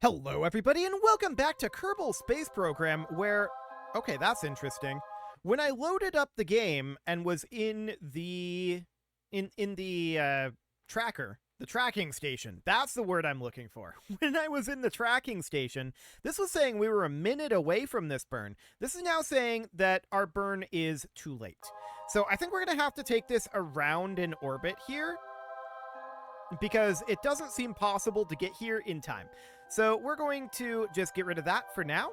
Hello everybody and welcome back to Kerbal Space Program where, okay, that's interesting. When I loaded up the game and was in the tracker, the tracking station, that's the word I'm looking for. When I was in the tracking station, this was saying we were a minute away from this burn. This is now saying that our burn is too late. So I think we're going to have to take this around in orbit here, because it doesn't seem possible to get here in time. So we're going to just get rid of that for now.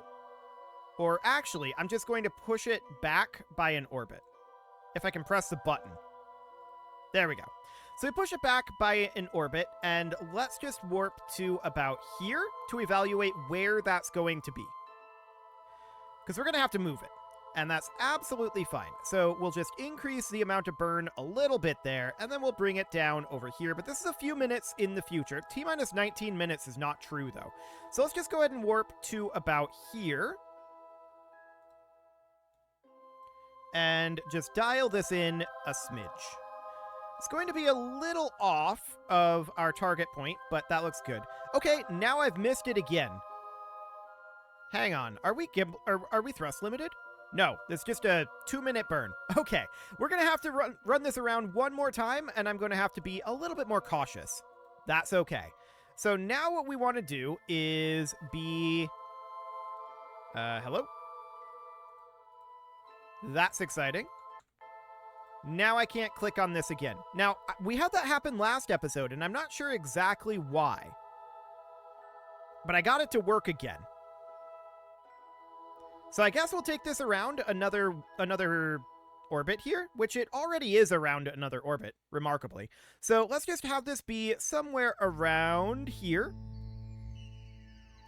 Or actually, I'm just going to push it back by an orbit. If I can press the button. There we go. So we push it back by an orbit, and let's just warp to about here to evaluate where that's going to be. Because we're going to have to move it. And that's absolutely fine. So we'll just increase the amount of burn a little bit there, and then we'll bring it down over here. But this is a few minutes in the future. T-minus 19 minutes is not true, though. So let's just go ahead and warp to about here. And just dial this in a smidge. It's going to be a little off of our target point, but that looks good. Okay, now I've missed it again. Hang on. Are we thrust limited? No, it's just a 2-minute burn. Okay, we're going to have to run this around one more time, and I'm going to have to be a little bit more cautious. That's okay. So now what we want to do is be... hello? That's exciting. Now I can't click on this again. Now, we had that happen last episode, and I'm not sure exactly why. But I got it to work again. So I guess we'll take this around another orbit here, which it already is around another orbit, remarkably. So let's just have this be somewhere around here.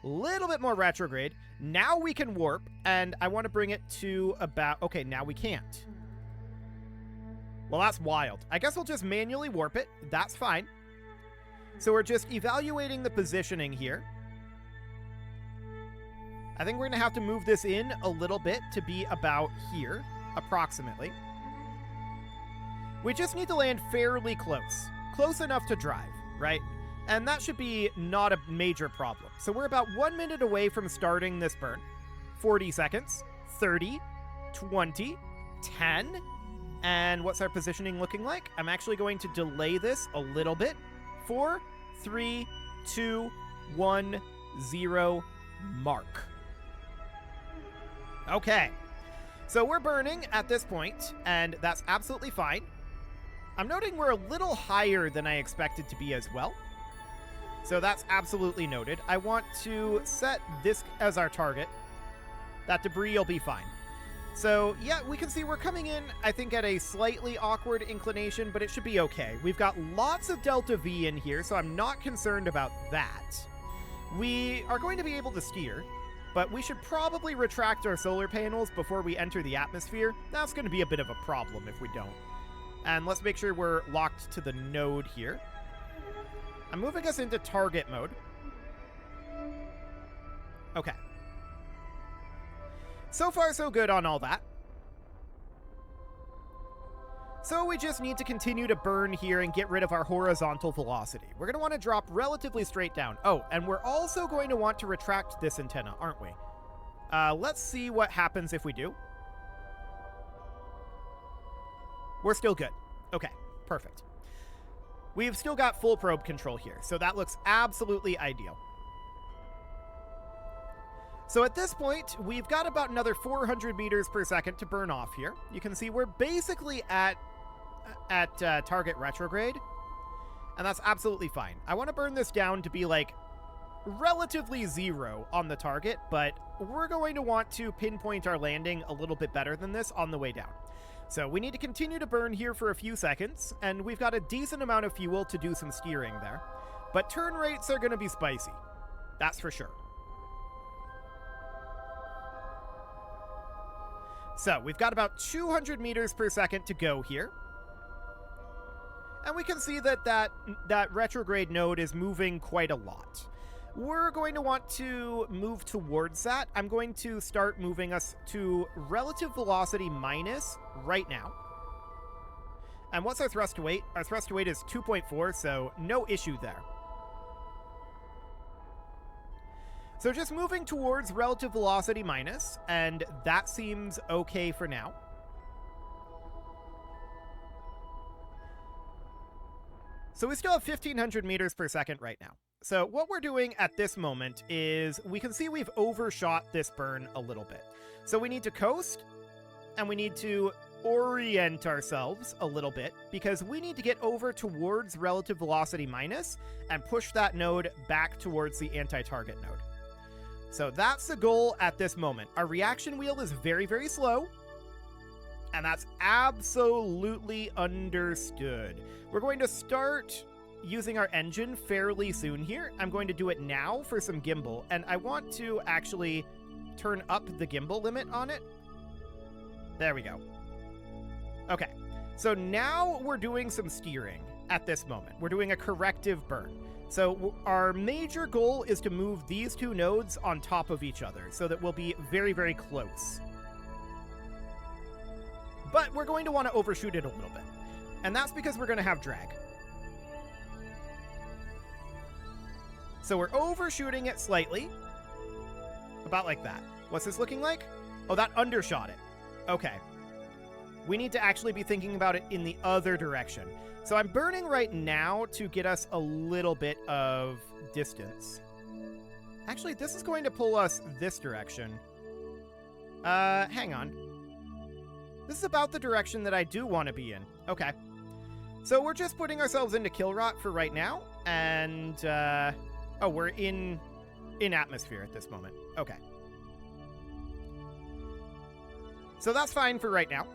A little bit more retrograde. Now we can warp, and I want to bring it to about... Okay, now we can't. Well, that's wild. I guess we'll just manually warp it. That's fine. So we're just evaluating the positioning here. I think we're going to have to move this in a little bit to be about here, approximately. We just need to land fairly close. Close enough to drive, right? And that should be not a major problem. So we're about 1 minute away from starting this burn. 40 seconds, 30, 20, 10. And what's our positioning looking like? I'm actually going to delay this a little bit. 4, 3, 2, 1, 0, mark. Okay, so we're burning at this point, and that's absolutely fine. I'm noting we're a little higher than I expected to be as well. So that's absolutely noted. I want to set this as our target. That debris will be fine. So, yeah, we can see we're coming in, I think, at a slightly awkward inclination, but it should be okay. We've got lots of delta V in here, so I'm not concerned about that. We are going to be able to steer, but we should probably retract our solar panels before we enter the atmosphere. That's going to be a bit of a problem if we don't. And let's make sure we're locked to the node here. I'm moving us into target mode. Okay. So far, so good on all that. So we just need to continue to burn here and get rid of our horizontal velocity. We're going to want to drop relatively straight down. Oh, and we're also going to want to retract this antenna, aren't we? Let's see what happens if we do. We're still good. Okay, perfect. We've still got full probe control here, so that looks absolutely ideal. So at this point, we've got about another 400 meters per second to burn off here. You can see we're basically at target retrograde, and that's absolutely fine. I want to burn this down to be like relatively 0 on the target, but we're going to want to pinpoint our landing a little bit better than this on the way down. So we need to continue to burn here for a few seconds, and we've got a decent amount of fuel to do some steering there. But turn rates are going to be spicy. That's for sure. So we've got about 200 meters per second to go here. And we can see that retrograde node is moving quite a lot. We're going to want to move towards that. I'm going to start moving us to relative velocity minus right now. And what's our thrust to weight? Our thrust to weight is 2.4, so no issue there. So just moving towards relative velocity minus, and that seems okay for now. So we still have 1,500 meters per second right now. So what we're doing at this moment is we can see we've overshot this burn a little bit. So we need to coast, and we need to orient ourselves a little bit because we need to get over towards relative velocity minus and push that node back towards the anti-target node. So that's the goal at this moment. Our reaction wheel is very, very slow, and that's absolutely understood. We're going to start using our engine fairly soon here. I'm going to do it now for some gimbal, and I want to actually turn up the gimbal limit on it. There we go. Okay, so now we're doing some steering at this moment. We're doing a corrective burn. So our major goal is to move these two nodes on top of each other so that we'll be very, very close. But we're going to want to overshoot it a little bit. And that's because we're going to have drag. So we're overshooting it slightly. About like that. What's this looking like? Oh, that undershot it. Okay. We need to actually be thinking about it in the other direction. So I'm burning right now to get us a little bit of distance. Actually, this is going to pull us this direction. Hang on. This is about the direction that I do want to be in. Okay. So we're just putting ourselves into kill rot for right now. And, oh, we're in atmosphere at this moment. Okay. So that's fine for right now.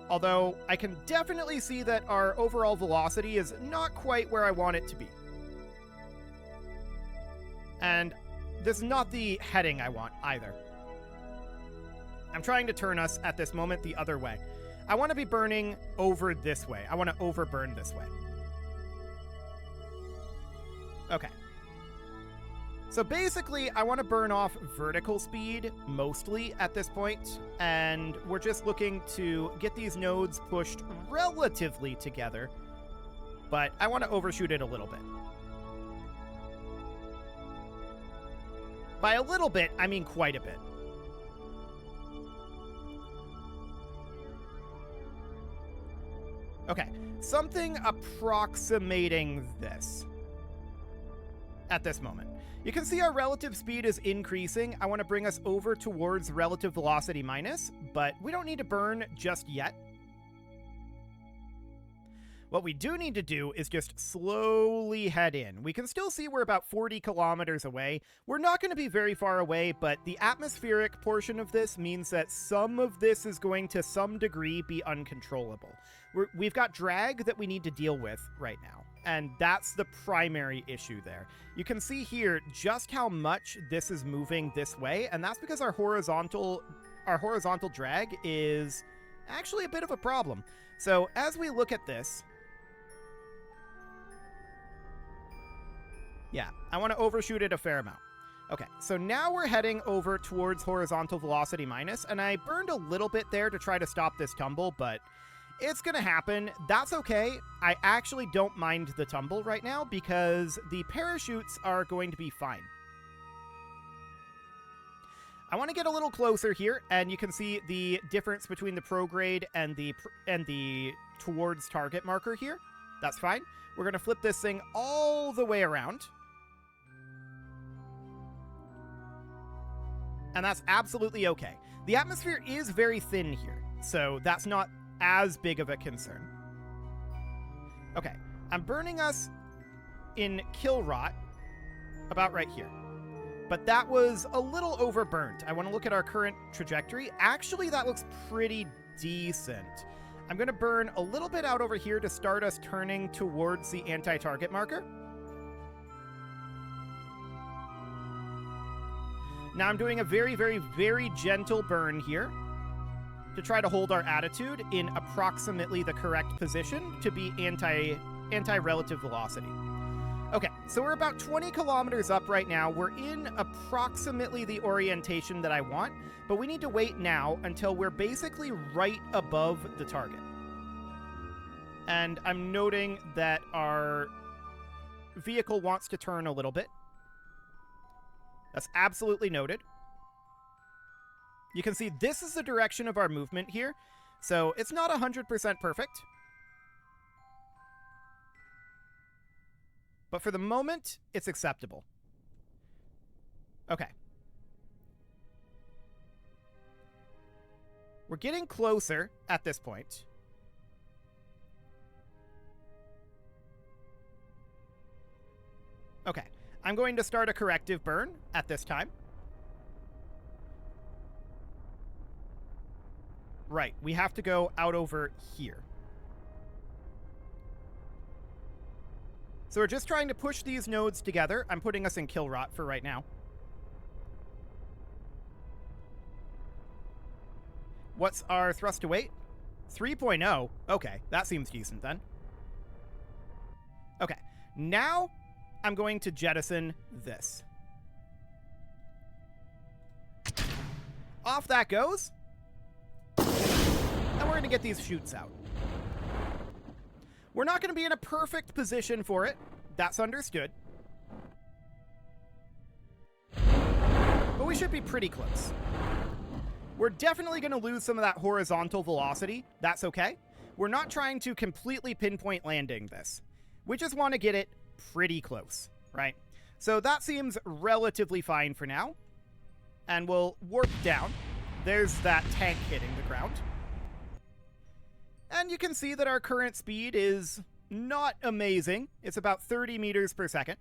Although I can definitely see that our overall velocity is not quite where I want it to be. And this is not the heading I want either. I'm trying to turn us at this moment the other way. I want to be burning over this way. I want to overburn this way. Okay. So basically, I want to burn off vertical speed mostly at this point, and we're just looking to get these nodes pushed relatively together, but I want to overshoot it a little bit. By a little bit, I mean quite a bit. Okay, something approximating this at this moment. You can see our relative speed is increasing. I want to bring us over towards relative velocity minus, but we don't need to burn just yet. What we do need to do is just slowly head in. We can still see we're about 40 kilometers away. We're not going to be very far away, but the atmospheric portion of this means that some of this is going to some degree be uncontrollable. We've got drag that we need to deal with right now, and that's the primary issue there. You can see here just how much this is moving this way, and that's because our horizontal drag is actually a bit of a problem. So as we look at this, yeah, I want to overshoot it a fair amount. Okay, so now we're heading over towards horizontal velocity minus, and I burned a little bit there to try to stop this tumble, but it's going to happen. That's okay. I actually don't mind the tumble right now because the parachutes are going to be fine. I want to get a little closer here, and you can see the difference between the prograde and the towards target marker here. That's fine. We're going to flip this thing all the way around. And that's absolutely okay. The atmosphere is very thin here, so that's not as big of a concern. Okay, I'm burning us in kill rot about right here. But that was a little overburnt. I want to look at our current trajectory. Actually, that looks pretty decent. I'm going to burn a little bit out over here to start us turning towards the anti-target marker. Now I'm doing a very, very, very gentle burn here to try to hold our attitude in approximately the correct position to be anti-relative velocity. Okay, so we're about 20 kilometers up right now. We're in approximately the orientation that I want, but we need to wait now until we're basically right above the target. And I'm noting that our vehicle wants to turn a little bit. That's absolutely noted. You can see this is the direction of our movement here, so it's not 100% perfect. But for the moment, it's acceptable. Okay. We're getting closer at this point. Okay. I'm going to start a corrective burn at this time. Right. We have to go out over here. So we're just trying to push these nodes together. I'm putting us in kill rot for right now. What's our thrust to weight? 3.0. Okay, that seems decent then. Okay, now I'm going to jettison this. Off that goes. And we're going to get these chutes out. We're not going to be in a perfect position for it. That's understood. But we should be pretty close. We're definitely going to lose some of that horizontal velocity. That's okay. We're not trying to completely pinpoint landing this. We just want to get it pretty close, right? So that seems relatively fine for now. And we'll warp down. There's that tank hitting the ground. And you can see that our current speed is not amazing. It's about 30 meters per second.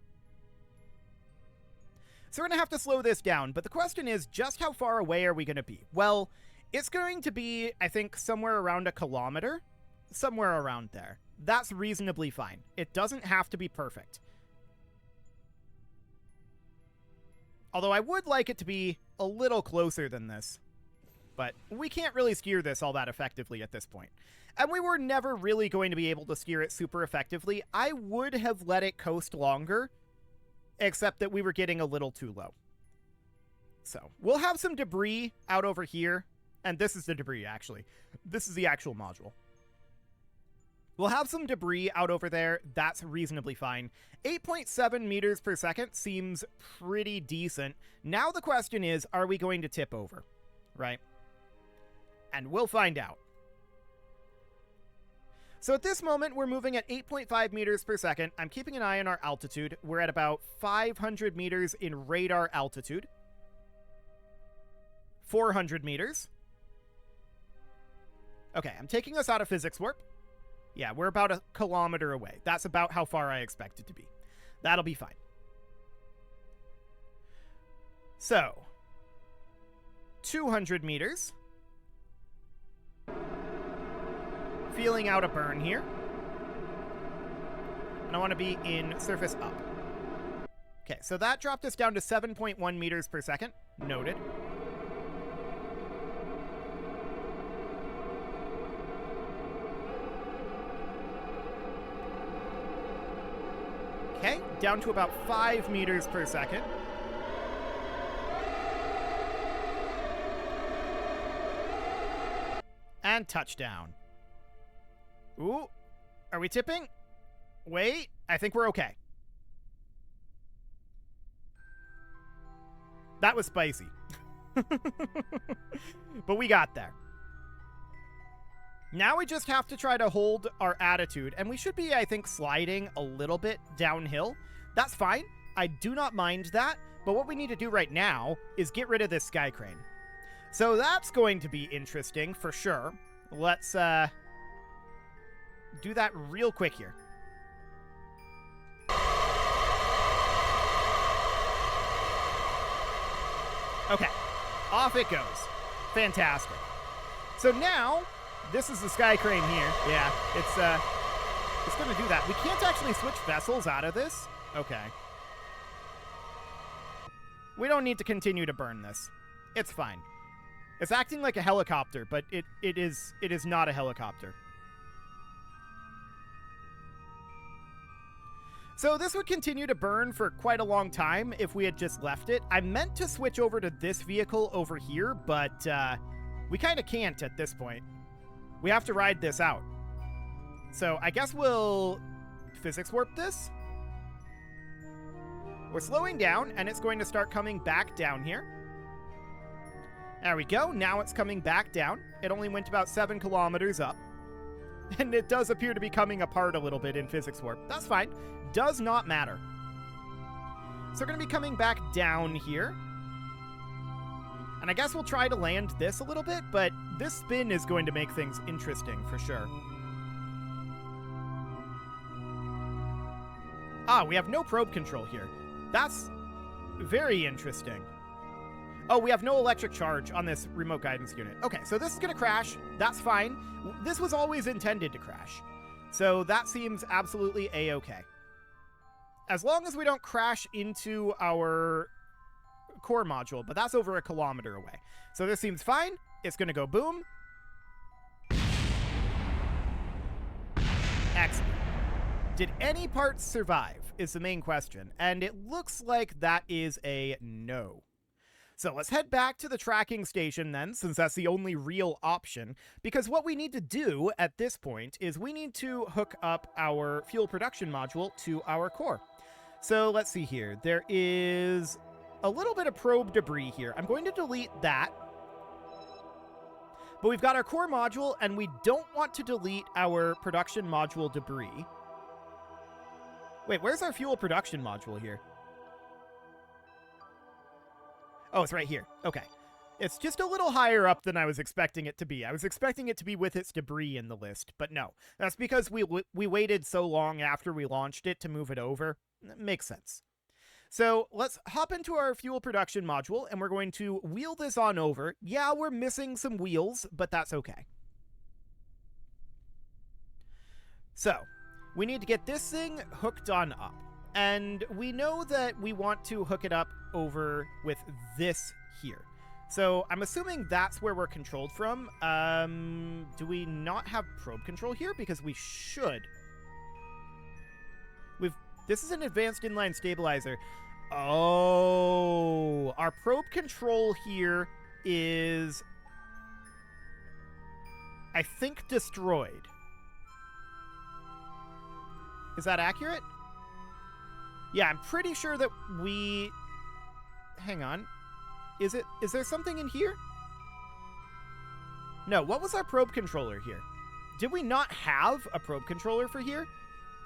So we're going to have to slow this down, but the question is, just how far away are we going to be? Well, it's going to be, I think, somewhere around 1 kilometer. Somewhere around there. That's reasonably fine. It doesn't have to be perfect. Although I would like it to be a little closer than this. But we can't really steer this all that effectively at this point. And we were never really going to be able to steer it super effectively. I would have let it coast longer, except that we were getting a little too low. So we'll have some debris out over here. And this is the debris, actually. This is the actual module. We'll have some debris out over there. That's reasonably fine. 8.7 meters per second seems pretty decent. Now the question is, are we going to tip over? Right? And we'll find out. So at this moment, we're moving at 8.5 meters per second. I'm keeping an eye on our altitude. We're at about 500 meters in radar altitude. 400 meters. Okay, I'm taking us out of physics warp. Yeah, we're about 1 kilometer away. That's about how far I expect it to be. That'll be fine. So, 200 meters. Feeling out a burn here. And I want to be in surface up. Okay, so that dropped us down to 7.1 meters per second. Noted. Okay, down to about 5 meters per second. And touchdown. Ooh, are we tipping? Wait, I think we're okay. That was spicy. But we got there. Now we just have to try to hold our attitude, and we should be, I think, sliding a little bit downhill. That's fine. I do not mind that, but what we need to do right now is get rid of this sky crane. So that's going to be interesting for sure. Let's do that real quick here. Okay, off it goes. Fantastic. So now, this is the sky crane here. Yeah, it's going to do that. We can't actually switch vessels out of this. Okay. We don't need to continue to burn this. It's fine. It's acting like a helicopter, but it is not a helicopter. So this would continue to burn for quite a long time if we had just left it. I meant to switch over to this vehicle over here, but we kind of can't at this point. We have to ride this out. So I guess we'll physics warp this. We're slowing down, and it's going to start coming back down here. There we go. Now it's coming back down. It only went about 7 kilometers up. And it does appear to be coming apart a little bit in physics warp. That's fine. Does not matter. So we're going to be coming back down here. And I guess we'll try to land this a little bit, but this spin is going to make things interesting for sure. Ah, we have no probe control here. That's very interesting. Oh, we have no electric charge on this remote guidance unit. Okay, so this is going to crash. That's fine. This was always intended to crash. So that seems absolutely A-okay. As long as we don't crash into our core module, but that's over 1 kilometer away. So this seems fine. It's going to go boom. Excellent. Did any parts survive is the main question, and it looks like that is a no. So let's head back to the tracking station then, since that's the only real option, because what we need to do at this point is we need to hook up our fuel production module to our core. So let's see here. There is a little bit of probe debris here. I'm going to delete that. But we've got our core module, and we don't want to delete our production module debris. Wait, where's our fuel production module here? Oh, it's right here. Okay. It's just a little higher up than I was expecting it to be. I was expecting it to be with its debris in the list, but no. That's because we waited so long after we launched it to move it over. That makes sense. So let's hop into our fuel production module, and we're going to wheel this on over. Yeah, we're missing some wheels, but that's okay. So we need to get this thing hooked on up. And we know that we want to hook it up over with this here. So I'm assuming that's where we're controlled from. Do we not have probe control here? Because we should. This is an advanced inline stabilizer. Oh, our probe control here is, I think, destroyed. Is that accurate? Yeah, I'm pretty sure that we... Hang on. Is there something in here? No, what was our probe controller here? Did we not have a probe controller for here?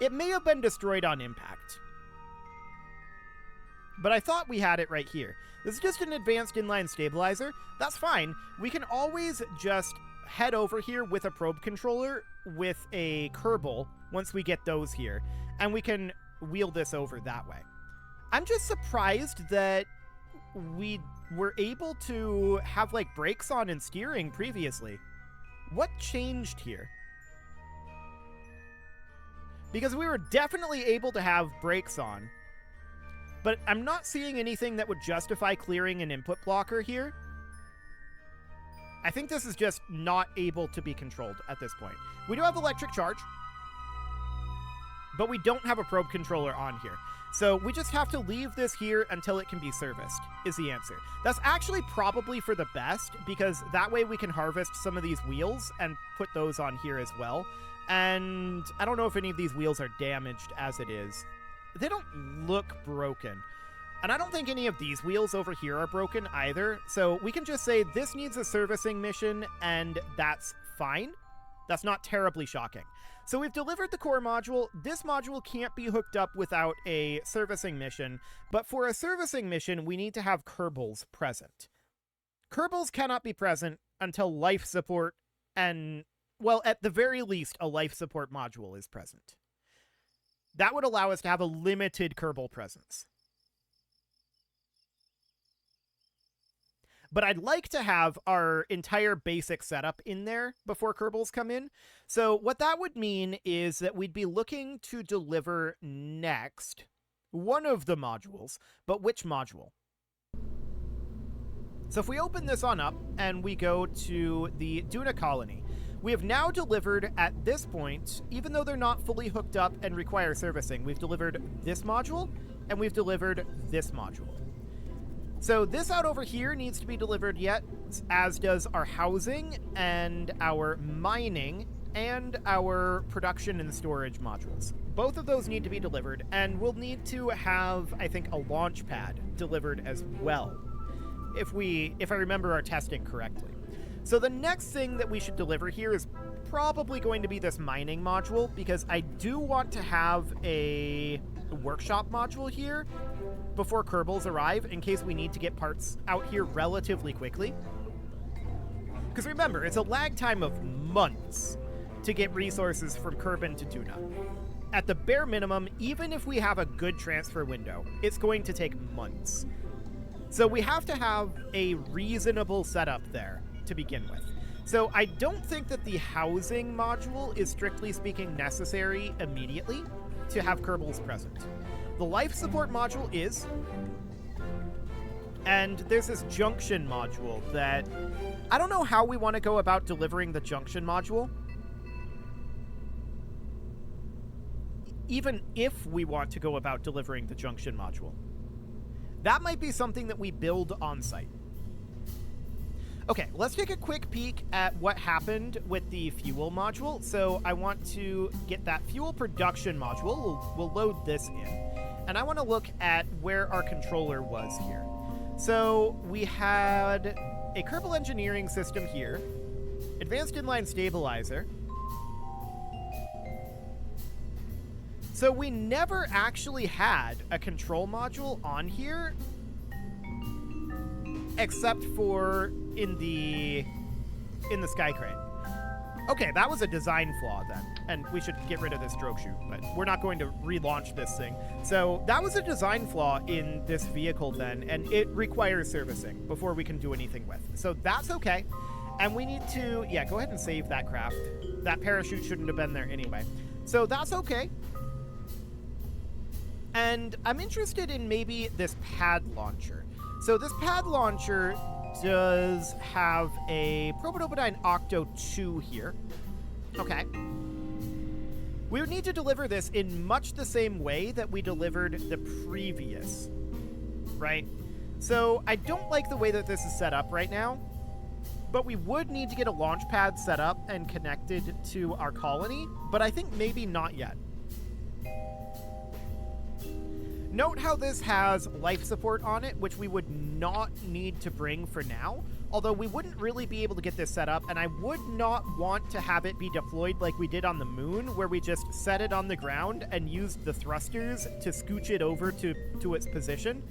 It may have been destroyed on impact. But I thought we had it right here. This is just an advanced inline stabilizer. That's fine. We can always just head over here with a probe controller with a Kerbal once we get those here. And we can wheel this over that way. I'm just surprised that we were able to have like brakes on and steering previously. What changed here? Because we were definitely able to have brakes on, but I'm not seeing anything that would justify clearing an input blocker here. I think this is just not able to be controlled at this point. We do have electric charge, but we don't have a probe controller on here. So we just have to leave this here until it can be serviced, is the answer. That's actually probably for the best, because that way we can harvest some of these wheels and put those on here as well. And I don't know if any of these wheels are damaged as it is. They don't look broken. And I don't think any of these wheels over here are broken either. So we can just say this needs a servicing mission, and that's fine. That's not terribly shocking. So we've delivered the core module. This module can't be hooked up without a servicing mission, but for a servicing mission, we need to have Kerbals present. Kerbals cannot be present until life support and, well, at the very least, a life support module is present. That would allow us to have a limited Kerbal presence. But I'd like to have our entire basic setup in there before Kerbals come in. So what that would mean is that we'd be looking to deliver next one of the modules, but which module? So if we open this on up and we go to the Duna colony, we have now delivered at this point, even though they're not fully hooked up and require servicing, we've delivered this module and we've delivered this module. So this out over here needs to be delivered yet, as does our housing and our mining and our production and storage modules. both of those need to be delivered, and we'll need to have, I think, a launch pad delivered as well, if I remember our testing correctly. So the next thing that we should deliver here is probably going to be this mining module, because I do want to have a workshop module here before Kerbals arrive in case we need to get parts out here relatively quickly. Because remember, it's a lag time of months to get resources from Kerbin to Duna. At the bare minimum, even if we have a good transfer window, it's going to take months. So we have to have a reasonable setup there to begin with. So I don't think that the housing module is strictly speaking necessary immediately to have Kerbals present. The life support module is, and there's this junction module that I don't know how we want to go about delivering the junction module. Even if we want to go about delivering the junction module. That might be something that we build on site. Okay, let's take a quick peek at what happened with the fuel module. So I want to get that fuel production module. We'll load this in. And I want to look at where our controller was here. So we had a Kerbal engineering system here, advanced inline stabilizer. So we never actually had a control module on here, except for in the sky crate. Okay, that was a design flaw then, and we should get rid of this stroke chute, but we're not going to relaunch this thing. So that was a design flaw in this vehicle then, and it requires servicing before we can do anything with. So that's okay, and we need to, yeah, go ahead and save that craft. That parachute shouldn't have been there anyway. So that's okay. And I'm interested in maybe this pad launcher. So this pad launcher does have a Prototype Octo 2 here. Okay. We would need to deliver this in much the same way that we delivered the previous, right? So I don't like the way that this is set up right now, but we would need to get a launch pad set up and connected to our colony, but I think maybe not yet. Note how this has life support on it, which we would not need to bring for now, although we wouldn't really be able to get this set up, and I would not want to have it be deployed like we did on the moon, where we just set it on the ground and used the thrusters to scooch it over to its position.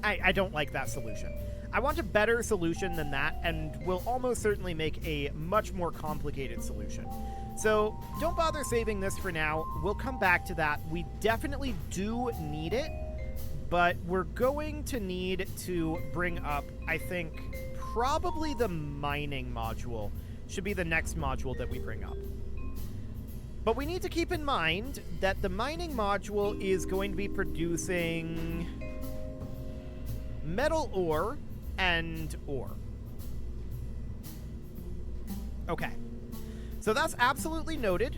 I don't like that solution. I want a better solution than that, and will almost certainly make a much more complicated solution. So don't bother saving this for now. We'll come back to that. We definitely do need it, but we're going to need to bring up, I think, probably the mining module should be the next module that we bring up. But we need to keep in mind that the mining module is going to be producing metal ore and ore. Okay. So that's absolutely noted.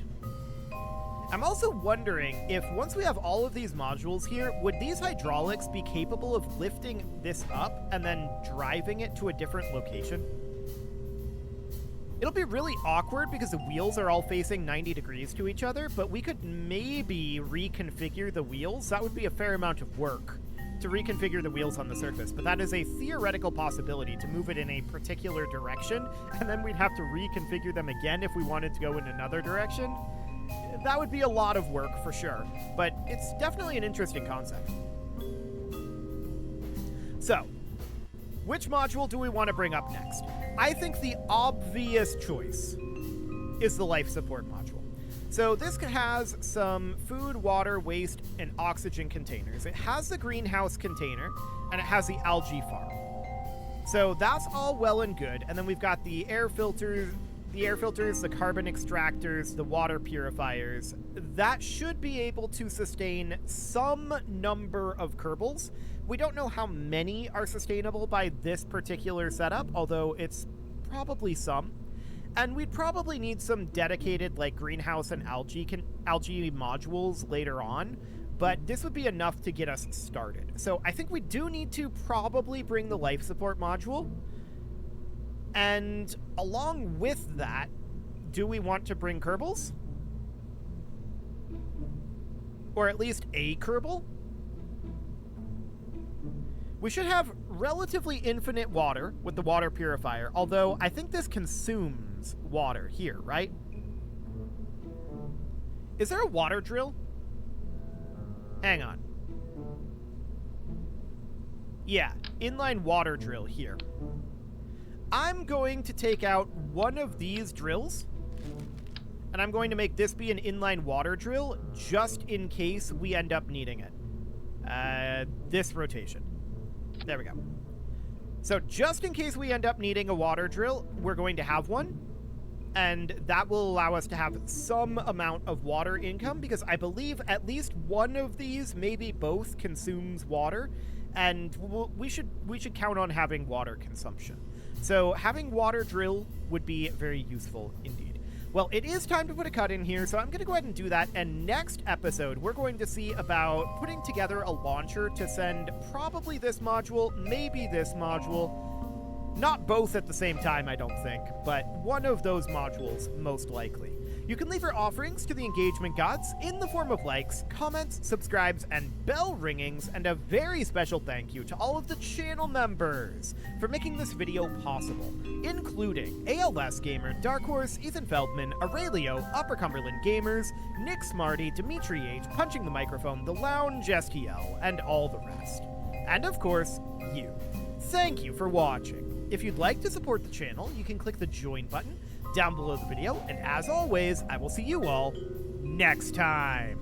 I'm also wondering if once we have all of these modules here, would these hydraulics be capable of lifting this up and then driving it to a different location? It'll be really awkward because the wheels are all facing 90 degrees to each other, but we could maybe reconfigure the wheels. That would be a fair amount of work to reconfigure the wheels on the surface, but that is a theoretical possibility to move it in a particular direction, and then we'd have to reconfigure them again if we wanted to go in another direction. That would be a lot of work for sure, but it's definitely an interesting concept. So, which module do we want to bring up next? I think the obvious choice is the life support module. So this has some food, water, waste, and oxygen containers. It has the greenhouse container, and it has the algae farm. So that's all well and good. And then we've got the air filters, the carbon extractors, the water purifiers. That should be able to sustain some number of Kerbals. We don't know how many are sustainable by this particular setup, although it's probably some. And we'd probably need some dedicated like greenhouse and algae modules later on, but this would be enough to get us started. So I think we do need to probably bring the life support module. And along with that, do we want to bring Kerbals? or at least a Kerbal. We should have relatively infinite water with the water purifier, although I think this consumes water here, right? Is there a water drill? Hang on. Yeah, inline water drill here. I'm going to take out one of these drills, and I'm going to make this be an inline water drill just in case we end up needing it. This rotation. There we go. So just in case we end up needing a water drill, we're going to have one. And that will allow us to have some amount of water income, because I believe at least one of these, maybe both, consumes water. And we should count on having water consumption. So having water drill would be very useful indeed. Well, it is time to put a cut in here, so I'm going to go ahead and do that. And next episode, we're going to see about putting together a launcher to send probably this module, maybe this module. Not both at the same time, I don't think, but one of those modules, most likely. You can leave your offerings to the engagement gods in the form of likes, comments, subscribes, and bell ringings, and a very special thank you to all of the channel members for making this video possible, including ALS Gamer, Dark Horse, Ethan Feldman, Aurelio, Upper Cumberland Gamers, Nick Smarty, Dimitri H, Punching the Microphone, The Lounge STL, and all the rest. And of course, you. Thank you for watching. If you'd like to support the channel, you can click the join button down below the video, and as always, I will see you all next time.